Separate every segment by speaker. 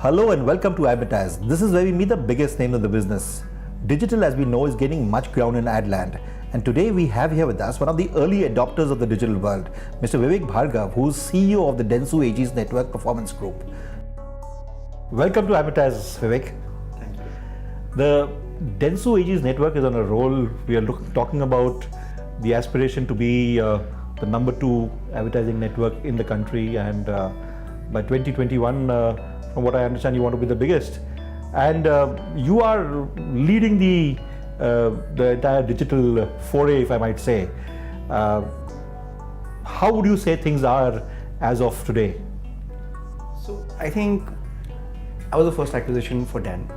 Speaker 1: Hello and welcome to Advertise. This is where we meet the biggest name of the business. Digital, as we know, is gaining much ground in ad land. And today we have here with us one of the early adopters of the digital world, Mr. Vivek Bharagava, who is CEO of the Dentsu Aegis Network Performance Group. Welcome to Advertise, Vivek.
Speaker 2: Thank you.
Speaker 1: The Dentsu Aegis Network is on a roll. We are talking about the aspiration to be the number 2 advertising network in the country, and by 2021, from what I understand, you want to be the biggest. And you are leading the entire digital foray, if I might say. How would you say things are as of today?
Speaker 2: So I think I was the first acquisition for Dan.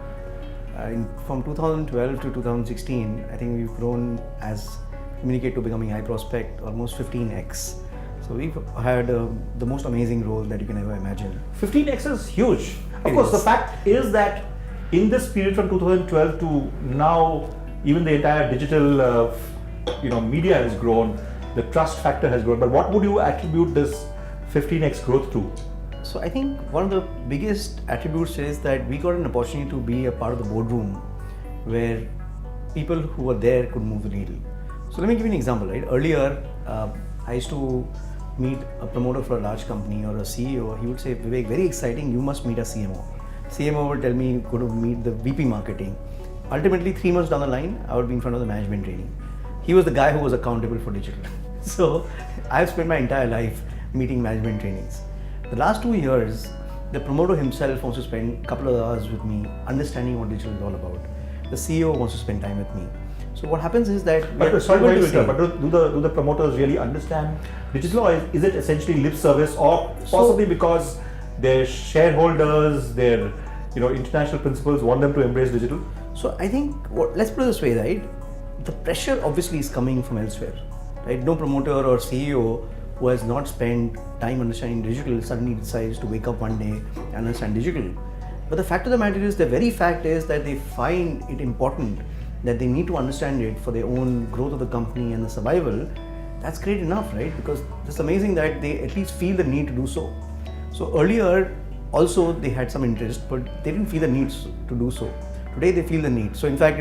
Speaker 2: From 2012 to 2016, I think we've grown as Communicate to becoming iProspect almost 15x. So we've had the most amazing role that you can ever imagine.
Speaker 1: 15x is huge. Of course, the fact is that in this period from 2012 to now, even the entire digital media has grown, the trust factor has grown. But what would you attribute this 15x growth to?
Speaker 2: So I think one of the biggest attributes is that we got an opportunity to be a part of the boardroom where people who were there could move the needle. So let me give you an example, right? Earlier, I used to meet a promoter for a large company or a CEO. He would say, Vivek, very exciting, you must meet a CMO. CMO would tell me, go to meet the VP marketing. Ultimately, 3 months down the line, I would be in front of the management training. He was the guy who was accountable for digital. So I've spent my entire life meeting management trainings. The last 2 years, the promoter himself wants to spend a couple of hours with me, understanding what digital is all about. The CEO wants to spend time with me. So what happens is that
Speaker 1: do the promoters really understand digital, or is it essentially lip service, or possibly because their shareholders, their international principals want them to embrace digital?
Speaker 2: So I think let's put it this way, right? The pressure obviously is coming from elsewhere, right? No promoter or CEO who has not spent time understanding digital suddenly decides to wake up one day and understand digital. But the fact of the matter is, the very fact is that they find it important that they need to understand it for their own growth of the company and the survival. That's great enough, right? Because it's amazing that they at least feel the need to do so. So earlier, also they had some interest, but they didn't feel the need to do so. Today they feel the need. So in fact,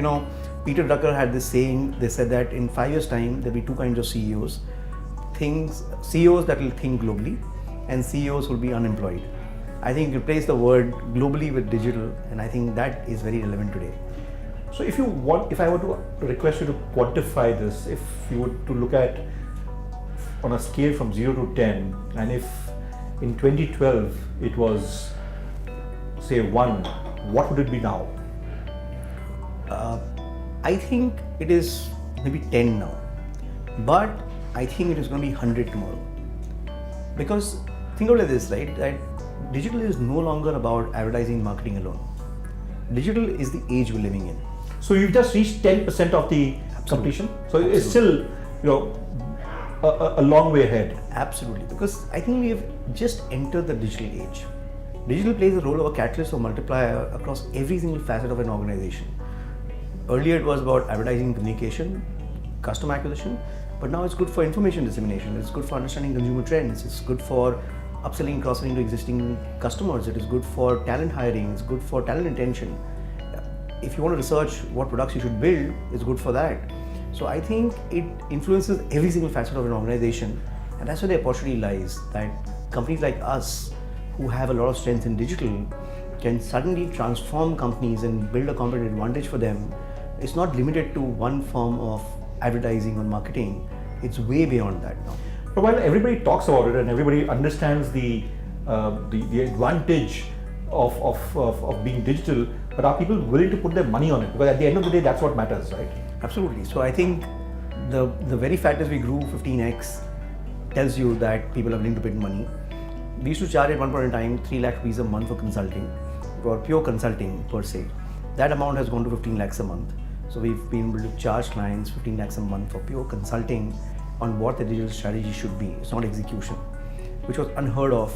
Speaker 2: Peter Drucker had this saying. They said that in 5 years' time, there'll be 2 kinds of CEOs. CEOs that will think globally, and CEOs will be unemployed. I think replace the word globally with digital, and I think that is very relevant today.
Speaker 1: So if I were to request you to quantify this, if you were to look at on a scale from 0 to 10, and if in 2012 it was, say, 1, what would it be now?
Speaker 2: I think it is maybe 10 now, but I think it is going to be 100 tomorrow. Because think about this, right? That digital is no longer about advertising and marketing alone. Digital is the age we're living in.
Speaker 1: So you've just reached 10% of the completion. So it's still, a long way ahead.
Speaker 2: Absolutely, because I think we have just entered the digital age. Digital plays the role of a catalyst or multiplier across every single facet of an organization. Earlier it was about advertising, communication, customer acquisition, but now it's good for information dissemination. It's good for understanding consumer trends. It's good for upselling, cross-selling to existing customers. It is good for talent hiring. It's good for talent retention. If you want to research what products you should build, it's good for that. So I think it influences every single facet of an organization, and that's where the opportunity lies, that companies like us who have a lot of strength in digital can suddenly transform companies and build a competitive advantage for them. It's not limited to one form of advertising or marketing. It's way beyond that now.
Speaker 1: But while everybody talks about it and everybody understands the advantage of being digital, but are people willing to put their money on it? Because at the end of the day, that's what matters, right?
Speaker 2: Absolutely. So I think the very fact is we grew 15x tells you that people are willing to put money. We used to charge at one point in time 3 lakh rupees a month for consulting, for pure consulting per se. That amount has gone to 15 lakhs a month. So we've been able to charge clients 15 lakhs a month for pure consulting on what the digital strategy should be. It's not execution, which was unheard of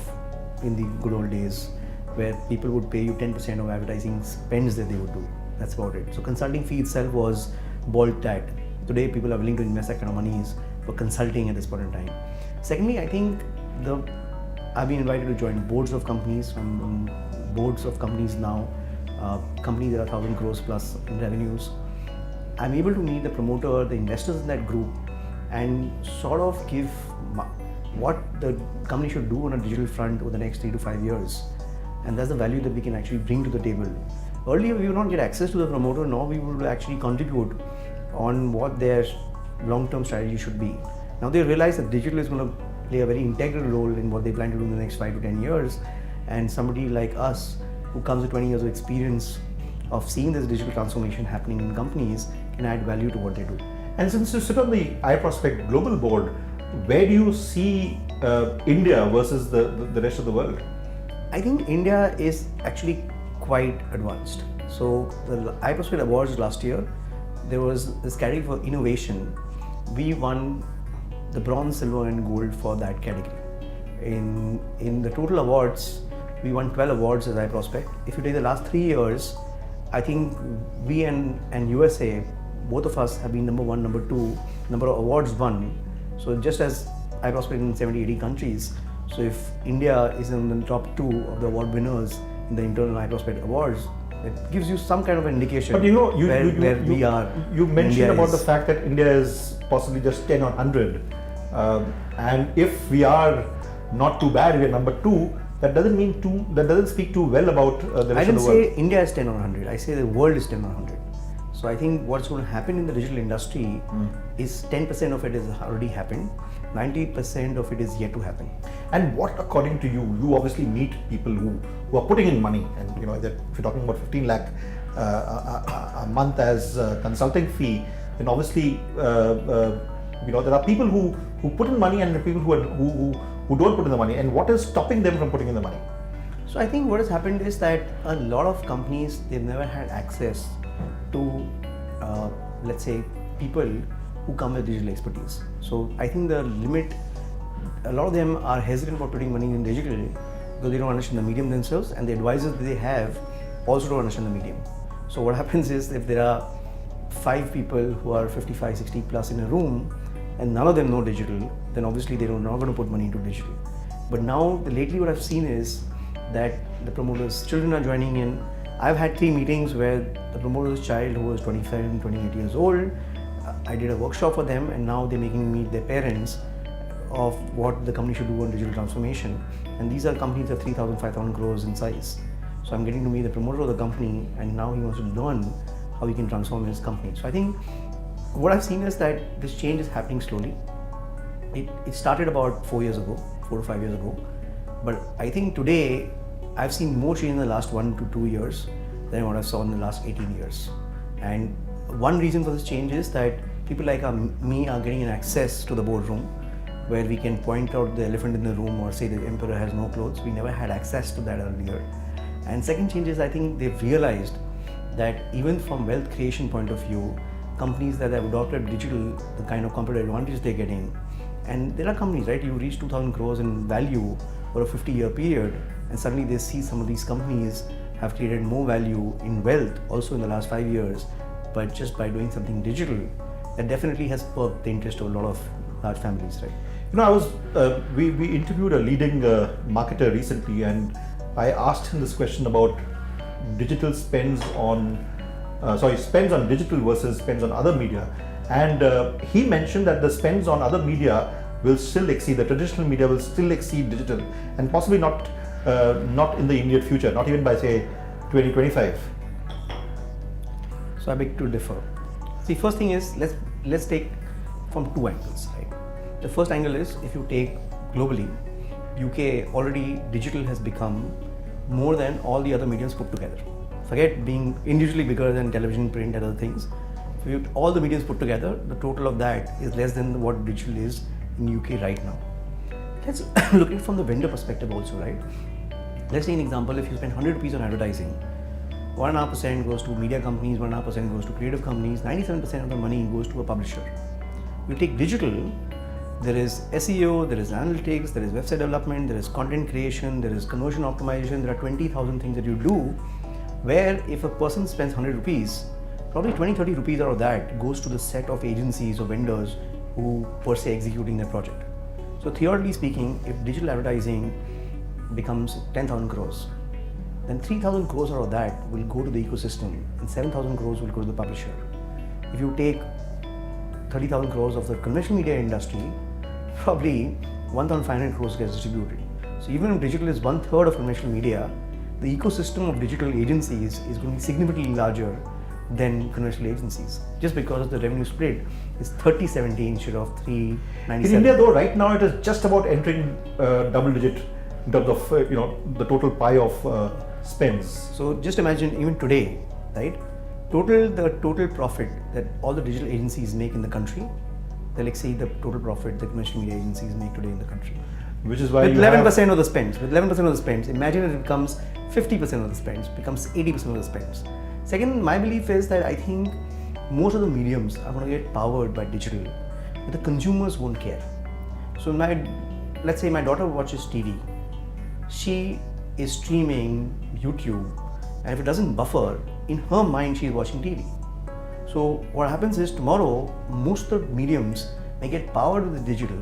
Speaker 2: in the good old days, where people would pay you 10% of advertising spends that they would do. That's about it. So consulting fee itself was balked at. Today people are willing to invest that kind of monies for consulting at this point in time. Secondly, I think I've been invited to join boards of companies from boards of companies now, companies that are 1,000 crores plus in revenues. I'm able to meet the promoter, the investors in that group, and sort of give what the company should do on a digital front over the next 3 to 5 years. And that's the value that we can actually bring to the table. Earlier, we would not get access to the promoter, nor we would actually contribute on what their long-term strategy should be. Now they realize that digital is going to play a very integral role in what they plan to do in the next 5 to 10 years. And somebody like us, who comes with 20 years of experience of seeing this digital transformation happening in companies, can add value to what they do.
Speaker 1: And since you sit on the iProspect Global Board, where do you see India versus the rest of the world?
Speaker 2: I think India is actually quite advanced. So the iProspect Awards last year, there was this category for innovation. We won the bronze, silver and gold for that category. In the total awards, we won 12 awards as iProspect. If you take the last 3 years, I think we and USA, both of us have been number 1, number 2, number of awards won. So just as iProspect in 70, 80 countries, so if India is in the top 2 of the award winners in the internal iProspect awards, it gives you some kind of an indication.
Speaker 1: But you know,
Speaker 2: where we are.
Speaker 1: You mentioned about the fact that India is possibly just 10 on 100. And if we are not too bad, we are number 2, that doesn't speak too well about the rest of the world.
Speaker 2: I didn't say India is 10 on 100. I say the world is 10 on 100. So I think what's going to happen in the digital industry is 10% of it has already happened, 90% of it is yet to happen.
Speaker 1: And what, according to you, you obviously meet people who are putting in money, and you know that if you're talking about 15 lakh a month as a consulting fee, then obviously you know there are people who put in money and the people who don't put in the money. And what is stopping them from putting in the money?
Speaker 2: So I think what has happened is that a lot of companies, they've never had access to let's say people who come with digital expertise. So I think the limit, a lot of them are hesitant about putting money in digital because they don't understand the medium themselves, and the advisors that they have also don't understand the medium. So what happens is, if there are 5 people who are 55, 60 plus in a room and none of them know digital, then obviously they're not going to put money into digital. But now lately what I've seen is that the promoters' children are joining in. I've had 3 meetings where the promoter's child, who was 27, 28 years old, I did a workshop for them, and now they're making me meet their parents of what the company should do on digital transformation. And these are companies that are 3,000, 5,000 crores in size. So I'm getting to meet the promoter of the company, and now he wants to learn how he can transform his company. So I think what I've seen is that this change is happening slowly. It started about 4 to 5 years ago. But I think today, I've seen more change in the last 1 to 2 years than what I saw in the last 18 years. And one reason for this change is that people like me are getting an access to the boardroom, where we can point out the elephant in the room or say the emperor has no clothes. We never had access to that earlier. And second change is, I think they've realized that even from wealth creation point of view, companies that have adopted digital, the kind of competitive advantage they're getting, and there are companies, right, you reach 2,000 crores in value for a 50-year period, and suddenly they see some of these companies have created more value in wealth also in the last 5 years, but just by doing something digital, that definitely has perked the interest of a lot of large families, right?
Speaker 1: You know, we interviewed a leading marketer recently, and I asked him this question about digital spends on digital versus spends on other media, and he mentioned that the spends on other media will still exceed, the traditional media will still exceed digital, and possibly not in the immediate future, not even by say 2025.
Speaker 2: So I beg to differ. See, first thing is, let's take from 2 angles, right? The first angle is, if you take globally, UK already digital has become more than all the other mediums put together. Forget being individually bigger than television, print and other things. If all the mediums put together, the total of that is less than what digital is in UK right now. Let's look at it from the vendor perspective also, right? Let's say an example, if you spend 100 rupees on advertising, 1.5% goes to media companies, 1.5% goes to creative companies, 97% of the money goes to a publisher. You take digital, there is SEO, there is analytics, there is website development, there is content creation, there is conversion optimization, there are 20,000 things that you do, where if a person spends 100 rupees, probably 20-30 rupees out of that goes to the set of agencies or vendors who per se executing their project. So theoretically speaking, if digital advertising becomes 10,000 crores, then 3,000 crores out of that will go to the ecosystem and 7,000 crores will go to the publisher. If you take 30,000 crores of the conventional media industry, probably 1,500 crores gets distributed. So even if digital is 1/3 of conventional media, the ecosystem of digital agencies is going to be significantly larger than conventional agencies, just because the revenue split is 30-70 instead of 397.
Speaker 1: In India, though, right now it is just about entering double digit in terms of the total pie of spends.
Speaker 2: So just imagine even today, right? The total profit that all the digital agencies make in the country, they'll exceed the total profit that conventional media agencies make today in the country.
Speaker 1: Which is why
Speaker 2: with 11% of the spends. With 11% of the spends, imagine if it becomes 50% of the spends, becomes 80% of the spends. Second, my belief is that I think most of the mediums are going to get powered by digital, but the consumers won't care. So let's say my daughter watches TV. She is streaming YouTube, and if it doesn't buffer, in her mind she is watching TV. So what happens is tomorrow, most of the mediums may get powered with the digital,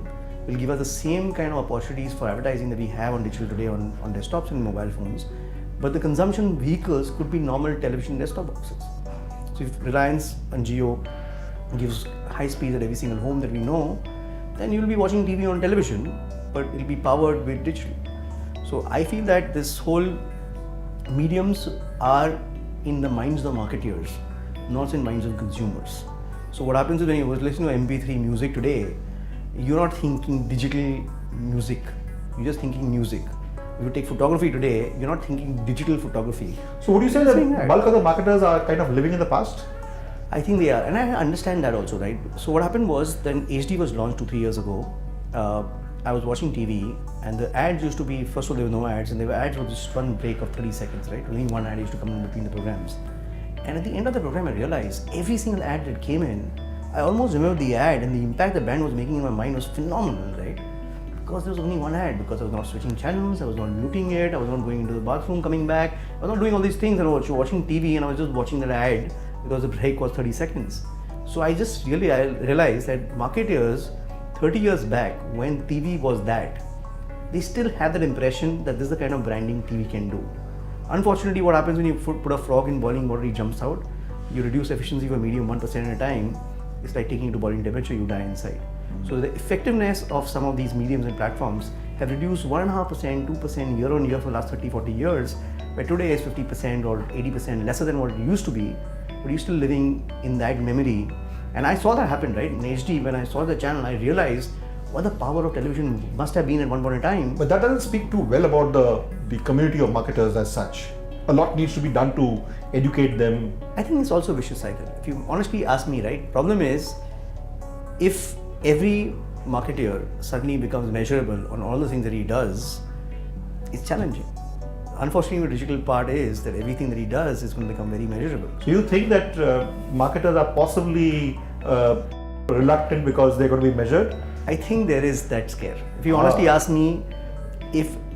Speaker 2: will give us the same kind of opportunities for advertising that we have on digital today on desktops and mobile phones, but the consumption vehicles could be normal television desktop boxes. So if Reliance and Jio gives high speed at every single home that we know, then you'll be watching TV on television, but it'll be powered with digital. So I feel that this whole mediums are in the minds of marketeers, not in minds of consumers. So what happens is when you listen to MP3 music today, you're not thinking digital music, you're just thinking music. If you take photography today, you're not thinking digital photography.
Speaker 1: So would you say that bulk of the marketers are kind of living in the past?
Speaker 2: I think they are, and I understand that also, right? So what happened was, then HD was launched 2-3 years ago. I was watching TV, and the ads used to be, first of all there were no ads, and there were ads with just one break of 30 seconds, right? Only one ad used to come in between the programs. And at the end of the program I realized every single ad that came in, I almost remember the ad, and the impact the brand was making in my mind was phenomenal, right? Because there was only one ad, because I was not switching channels, I was not muting it, I was not going into the bathroom, coming back, I was not doing all these things, and I was watching TV and I was just watching that ad because the break was 30 seconds. So I realized that marketers 30 years back, when TV was that, they still had that impression that this is the kind of branding TV can do. Unfortunately, what happens when you put a frog in boiling water, he jumps out, you reduce efficiency of a medium 1% at a time, it's like taking it to boiling temperature, you die inside. So the effectiveness of some of these mediums and platforms have reduced 1.5%, 2% year on year for the last 30-40 years, where today is 50% or 80% lesser than what it used to be, but you're still living in that memory. And I saw that happen, right? In HD, when I saw the channel, I realized what the power of television must have been at one point in time.
Speaker 1: But that doesn't speak too well about the community of marketers as such. A lot needs to be done to educate them.
Speaker 2: I think it's also a vicious cycle. If you honestly ask me, right? Problem is, if every marketer suddenly becomes measurable on all the things that he does, it's challenging. Unfortunately, the digital part is that everything that he does is going to become very measurable.
Speaker 1: Do you think that marketers are possibly reluctant because they're going to be measured?
Speaker 2: I think there is that scare. If you honestly ask me,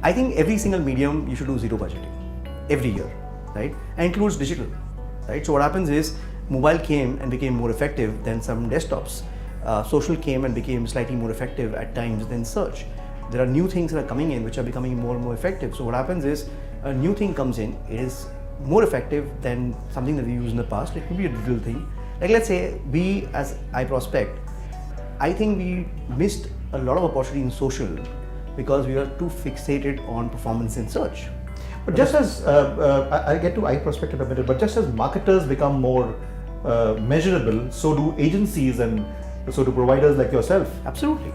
Speaker 2: I think every single medium you should do zero budgeting every year, right? And includes digital, right? So what happens is mobile came and became more effective than some desktops. Social came and became slightly more effective at times than search. There are new things that are coming in which are becoming more and more effective. So what happens is a new thing comes in, it is more effective than something that we used in the past. It could be a digital thing. Like let's say we as iProspect, I think we missed a lot of opportunity in social because we are too fixated on performance in search.
Speaker 1: But just as, I'll get to iProspect in a minute, but just as marketers become more measurable, so do agencies and so do providers like yourself.
Speaker 2: Absolutely.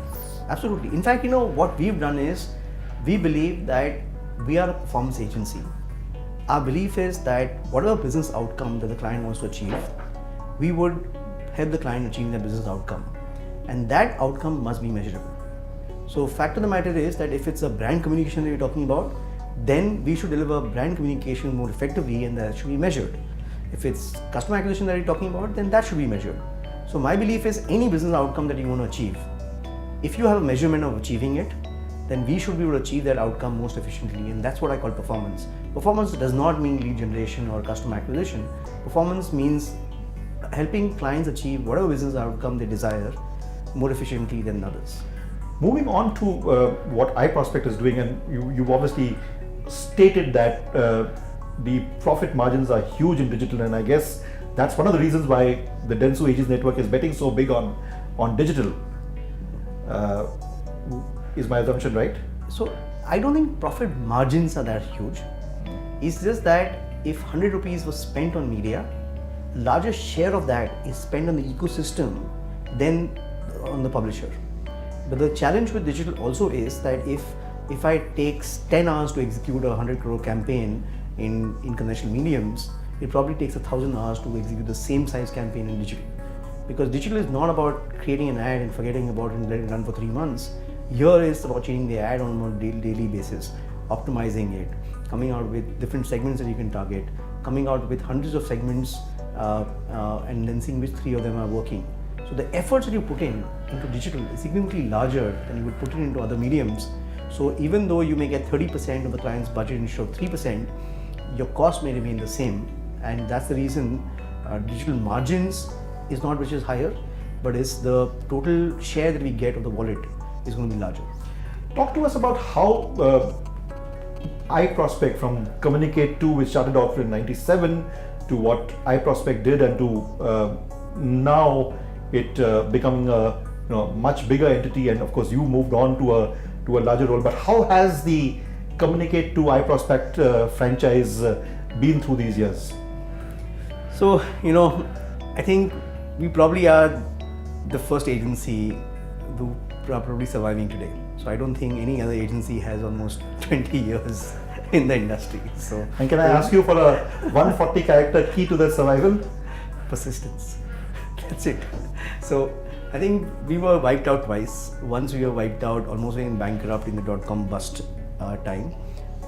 Speaker 2: Absolutely. In fact, what we've done is, we believe that we are a performance agency. Our belief is that whatever business outcome that the client wants to achieve, we would help the client achieve that business outcome. And that outcome must be measurable. So fact of the matter is that if it's a brand communication that you're talking about, then we should deliver brand communication more effectively and that should be measured. If it's customer acquisition that you're talking about, then that should be measured. So my belief is any business outcome that you want to achieve, if you have a measurement of achieving it, then we should be able to achieve that outcome most efficiently, and that's what I call performance. Performance does not mean lead generation or customer acquisition. Performance means helping clients achieve whatever business outcome they desire more efficiently than others.
Speaker 1: Moving on to what iProspect is doing, and you've obviously stated that the profit margins are huge in digital, and I guess that's one of the reasons why the Dentsu Aegis network is betting so big on digital. Is my assumption right?
Speaker 2: So I don't think profit margins are that huge. It's just that if 100 rupees was spent on media, larger share of that is spent on the ecosystem than on the publisher. But the challenge with digital also is that if I takes 10 hours to execute a 100 crore campaign in conventional mediums, it probably takes 1,000 hours to execute the same size campaign in digital. Because digital is not about creating an ad and forgetting about it and letting it run for 3 months. Here is about changing the ad on a daily basis, optimizing it, coming out with different segments that you can target, coming out with hundreds of segments and then seeing which 3 of them are working. So the efforts that you put into digital is significantly larger than you would put it into other mediums. So even though you may get 30% of the client's budget instead of 3%, your cost may remain the same, and that's the reason digital margins is not which is higher, but is the total share that we get of the wallet is going to be larger.
Speaker 1: Talk to us about how iProspect from Communicate 2, which started off in '97, to what iProspect did, and to now it becoming a much bigger entity, and of course you moved on to a larger role. But how has the Communicate 2 iProspect franchise been through these years?
Speaker 2: So I think we probably are the first agency who are probably surviving today. So I don't think any other agency has almost 20 years in the industry. So,
Speaker 1: and can I ask you for a 140 character key to that survival?
Speaker 2: Persistence. That's it. So I think we were wiped out twice. Once we were wiped out, almost went bankrupt in the .com bust time.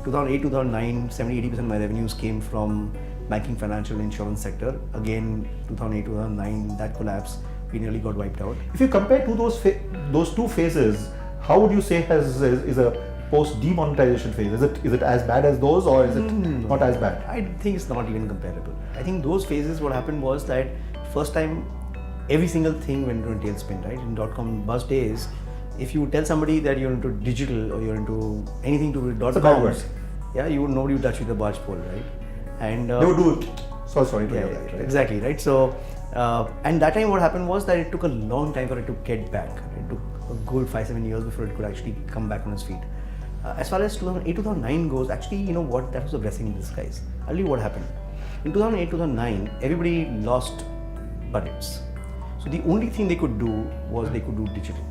Speaker 2: 2008, 2009, 70-80% of my revenues came from banking, financial, insurance sector. Again, 2008, 2009, that collapse, we nearly got wiped out.
Speaker 1: If you compare to those two phases, how would you say is a post demonetization phase? Is it as bad as those, or is it not as bad?
Speaker 2: I think it's not even comparable. I think those phases, what happened was that first time every single thing went into a tailspin, right? In .com bust days, if you tell somebody that you're into digital or you're into anything to do with .com, yeah, nobody would touch you with a barge pole, right? And
Speaker 1: they would do it. Sorry to hear that. Right?
Speaker 2: Exactly, right? So, and that time what happened was that it took a long time for it to get back. It took a good 5-7 years before it could actually come back on its feet. As far as 2008, 2009 goes, actually, you know what, that was a blessing in disguise. I'll tell you what happened. In 2008, 2009, everybody lost budgets. So the only thing they could do was they could do digital.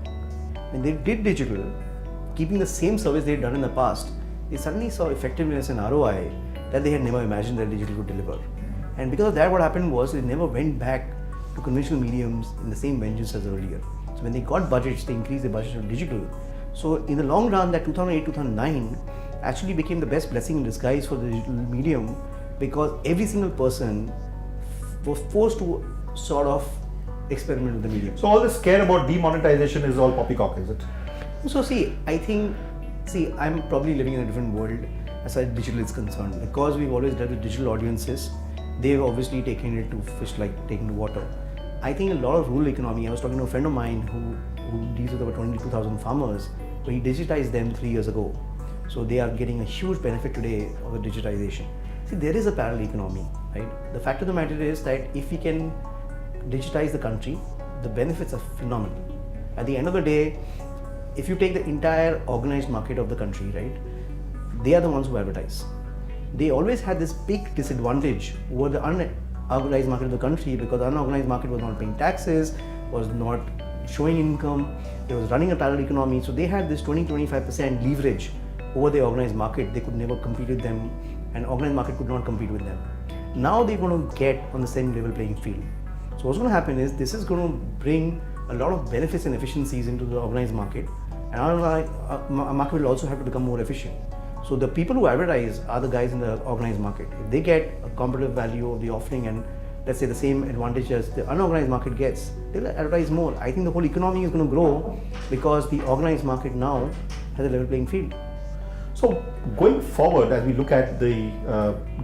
Speaker 2: When they did digital, keeping the same service they had done in the past, they suddenly saw effectiveness and ROI that they had never imagined that digital could deliver. And because of that, what happened was they never went back to conventional mediums in the same vengeance as earlier. So when they got budgets, they increased their budgets on digital. So in the long run, that 2008, 2009 actually became the best blessing in disguise for the digital medium, because every single person was forced to sort of experiment with the medium.
Speaker 1: So all this care about demonetization is all poppycock, is it?
Speaker 2: So I'm probably living in a different world as far as digital is concerned. Because we've always dealt with digital audiences, they've obviously taken it to fish like taking to water. I think a lot of rural economy, I was talking to a friend of mine who deals with about 22,000 farmers, but he digitized them 3 years ago. So they are getting a huge benefit today of the digitization. See, there is a parallel economy, right? The fact of the matter is that if we can digitize the country, the benefits are phenomenal. At the end of the day, if you take the entire organized market of the country, right, they are the ones who advertise. They always had this big disadvantage over the unorganized market of the country, because the unorganized market was not paying taxes, was not showing income, it was running a parallel economy. So they had this 20-25% leverage over the organized market. They could never compete with them, and organized market could not compete with them. Now they're going to get on the same level playing field. So what's going to happen is this is going to bring a lot of benefits and efficiencies into the organized market, and our market will also have to become more efficient. So the people who advertise are the guys in the organized market. If they get a competitive value of the offering and let's say the same advantage as the unorganized market gets, they'll advertise more. I think the whole economy is going to grow because the organized market now has a level playing field.
Speaker 1: So going forward, as we look at the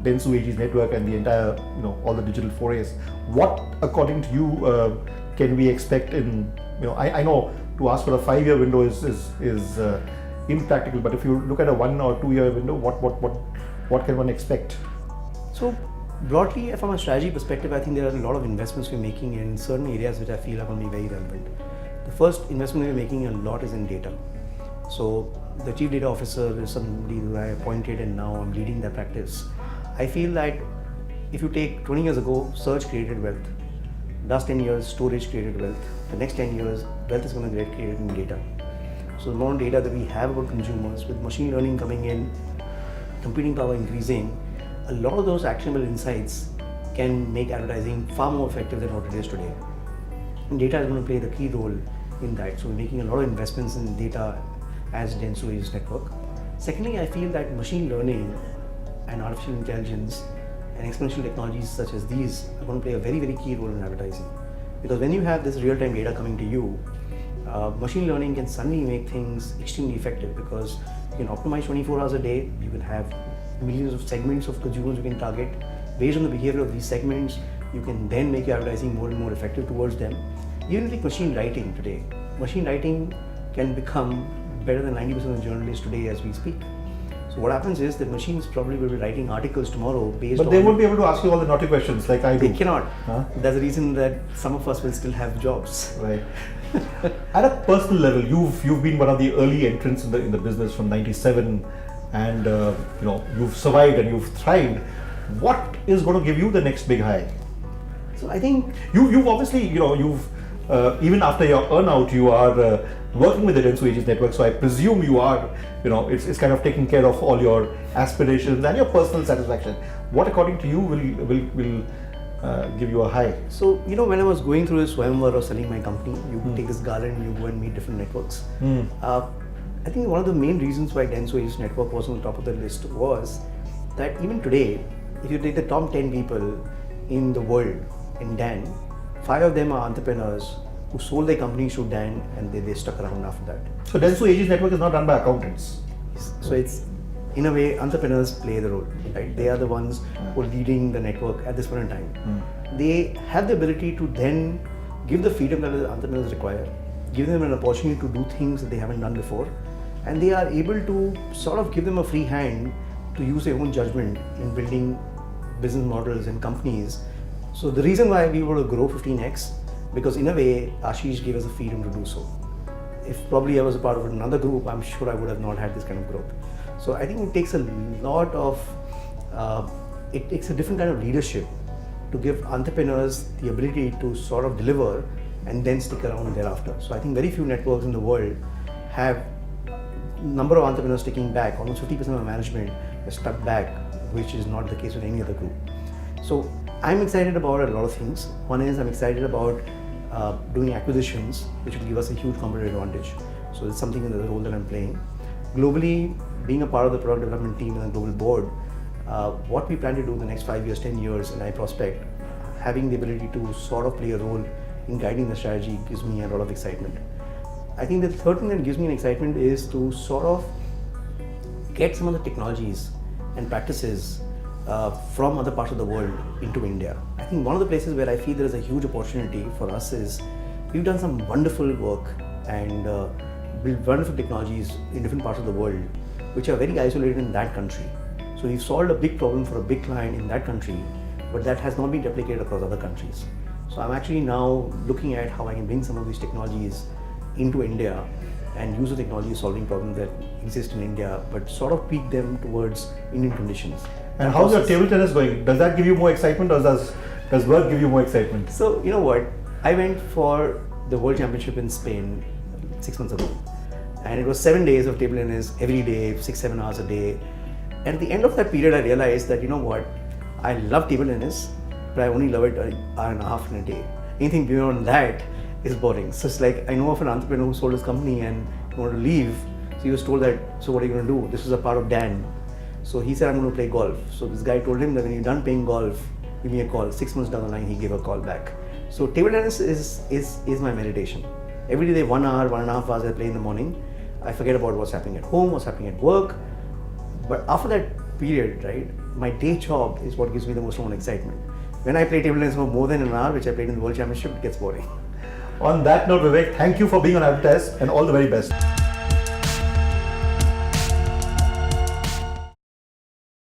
Speaker 1: Dentsu Aegis network and the entire, all the digital forays, what, according to you, can we expect in, I know to ask for a 5-year window is impractical, but if you look at a 1 or 2 year window, what can one expect?
Speaker 2: So broadly, from a strategy perspective, I think there are a lot of investments we're making in certain areas which I feel are going to be very relevant. The first investment we're making a lot is in data. So the chief data officer is somebody who I appointed, and now I'm leading that practice. I feel that if you take 20 years ago, search created wealth. Last 10 years, storage created wealth. The next 10 years, wealth is going to get created in data. So the more data that we have about consumers, with machine learning coming in, computing power increasing, a lot of those actionable insights can make advertising far more effective than what it is today. And data is going to play the key role in that. So we're making a lot of investments in data as Dentsu Aegis network. Secondly, I feel that machine learning and artificial intelligence and exponential technologies such as these are going to play a very, very key role in advertising. Because when you have this real-time data coming to you, machine learning can suddenly make things extremely effective, because you can optimize 24 hours a day. You can have millions of segments of consumers you can target. Based on the behavior of these segments, you can then make your advertising more and more effective towards them. Even like machine writing today, machine writing can become better than 90% of journalists today as we speak. So what happens is that machines probably will be writing articles tomorrow based on...
Speaker 1: But they won't be able to ask you all the naughty questions like I do.
Speaker 2: They cannot. Huh? That's the reason that some of us will still have jobs.
Speaker 1: Right. At a personal level, you've been one of the early entrants in the business from '97, and you've survived and you've thrived. What is going to give you the next big high?
Speaker 2: So I think
Speaker 1: you've obviously you've even after your earnout, you are working with the Dentsu Aegis network. So I presume you are it's kind of taking care of all your aspirations and your personal satisfaction. What according to you will give you a high?
Speaker 2: So when I was going through this Swayamvar of selling my company, you take this garden, you go and meet different networks. I think one of the main reasons why Dentsu Aegis network was on the top of the list was that even today, if you take the top 10 people in the world in Dan, 5 of them are entrepreneurs who sold their companies to Dan, and they stuck around after that.
Speaker 1: So Dentsu Aegis network is not run by accountants.
Speaker 2: So it's, in a way, entrepreneurs play the role, right? They are the ones who are leading the network at this point in time. They have the ability to then give the freedom that the entrepreneurs require, give them an opportunity to do things that they haven't done before, and they are able to sort of give them a free hand to use their own judgment in building business models and companies. So the reason why we were to grow 15x, because in a way, Ashish gave us the freedom to do so. If probably I was a part of another group, I'm sure I would have not had this kind of growth. So I think it takes a lot of, it takes a different kind of leadership to give entrepreneurs the ability to sort of deliver and then stick around thereafter. So I think very few networks in the world have number of entrepreneurs sticking back. Almost 50% of management is stuck back, which is not the case with any other group. So I'm excited about a lot of things. One is I'm excited about doing acquisitions, which will give us a huge competitive advantage. So it's something in the role that I'm playing. Globally, being a part of the product development team and the global board, what we plan to do in the next 5 years, 10 years in iProspect, having the ability to sort of play a role in guiding the strategy gives me a lot of excitement. I think the third thing that gives me an excitement is to sort of get some of the technologies and practices from other parts of the world into India. I think one of the places where I feel there is a huge opportunity for us is we've done some wonderful work and built wonderful technologies in different parts of the world which are very isolated in that country. So we've solved a big problem for a big client in that country, but that has not been replicated across other countries. So I'm actually now looking at how I can bring some of these technologies into India and use the technology solving problems that exist in India, but sort of tweak them towards Indian conditions.
Speaker 1: And how's your table tennis going? Does that give you more excitement, or does work give you more excitement?
Speaker 2: So you know what? I went for the World Championship in Spain 6 months ago, and it was 7 days of table tennis every day, 6-7 hours a day. And at the end of that period, I realized that I love table tennis, but I only love it an hour and a half in a day. Anything beyond that is boring. So it's like I know of an entrepreneur who sold his company and wanted to leave. So he was told that, so what are you going to do? This was a part of Dan. So he said, I'm going to play golf. So this guy told him that when you're done playing golf, give me a call. 6 months down the line, he gave a call back. So table tennis is my meditation. Every day, 1 hour, 1.5 hours I play in the morning. I forget about what's happening at home, what's happening at work. But after that period, right, my day job is what gives me the most amount of excitement. When I play table tennis for more than an hour, which I played in the World Championship, it gets boring.
Speaker 1: On that note, Vivek, thank you for being on Advertise and all the very best.